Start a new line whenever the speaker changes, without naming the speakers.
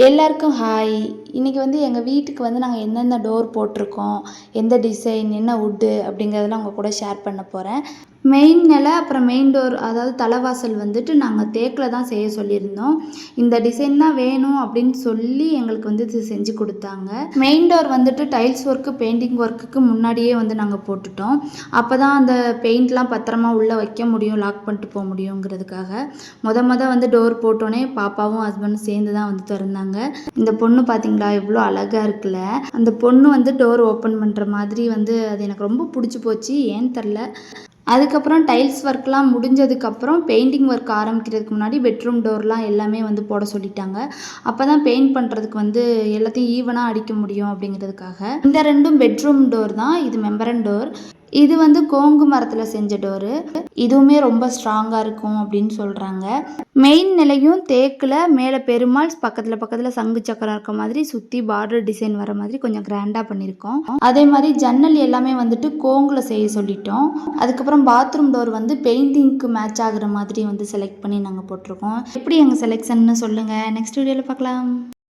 எல்லாருக்கும் ஹாய். இன்றைக்கி வந்து எங்கள் வீட்டுக்கு வந்து நாங்கள் என்னென்ன டோர் போட்டிருக்கோம், எந்த டிசைன், என்ன வுட்டு அப்படிங்கிறதெல்லாம் உங்கள் கூட ஷேர் பண்ண போகிறேன். மெயின் நிலை அப்புறம் மெயின் டோர் அதாவது தலைவாசல் வந்துட்டு நாங்கள் தேக்கில் தான் செய்ய சொல்லியிருந்தோம். இந்த டிசைன் தான் வேணும் அப்படின்னு சொல்லி எங்களுக்கு வந்து இது செஞ்சு கொடுத்தாங்க. மெயின் டோர் வந்துட்டு டைல்ஸ் ஒர்க்கு பெயிண்டிங் ஒர்க்குக்கு முன்னாடியே வந்து நாங்கள் போட்டுட்டோம். அப்போ தான் அந்த பெயிண்ட்லாம் பத்திரமா உள்ளே வைக்க முடியும், லாக் பண்ணிட்டு போக முடியுங்கிறதுக்காக. மொதல் வந்து டோர் போட்டோன்னே பாப்பாவும் ஹஸ்பண்டும் சேர்ந்து தான் வந்து திறந்தாங்க. இந்த பொண்ணு பார்த்தீங்களா எவ்வளோ அழகாக இருக்குல்ல. அந்த பொண்ணு வந்து டோர் ஓப்பன் பண்ணுற மாதிரி வந்து அது எனக்கு ரொம்ப பிடிச்சி போச்சு, ஏன்னு தெரில. அதுக்கப்புறம் டைல்ஸ் ஒர்க்லாம் முடிஞ்சதுக்கப்புறம் பெயிண்டிங் ஒர்க் ஆரம்பிக்கிறதுக்கு முன்னாடி பெட்ரூம் டோர்லாம் எல்லாமே வந்து போட சொல்லிட்டாங்க. அப்போ தான் பெயிண்ட் பண்ணுறதுக்கு வந்து எல்லாத்தையும் ஈவனாக அடிக்க முடியும் அப்படிங்கிறதுக்காக. இந்த ரெண்டும் பெட்ரூம் டோர் தான். இது மெம்பரன் டோர். இது வந்து கோங்கு மரத்தில் செஞ்ச டோரு. இதுவுமே ரொம்ப ஸ்ட்ராங்காக இருக்கும் அப்படின்னு சொல்கிறாங்க. மெயின் நிலையும் தேக்கில் மேலே பெருமாள் பக்கத்தில் சங்கு சக்கரம் இருக்க மாதிரி சுற்றி பார்டர் டிசைன் வர மாதிரி கொஞ்சம் கிராண்டாக பண்ணியிருக்கோம். அதே மாதிரி ஜன்னல் எல்லாமே வந்துட்டு கோங்கில் செய்ய சொல்லிட்டோம். அதுக்கப்புறம் பாத்ரூம் டோர் வந்து பெயிண்டிங்க்கு மேட்ச் ஆகுற மாதிரி வந்து செலக்ட் பண்ணி நாங்கள் போட்டிருக்கோம். எப்படி எங்கள் செலெக்ஷன்னு சொல்லுங்கள். நெக்ஸ்ட் வீடியோவில் பார்க்கலாம்.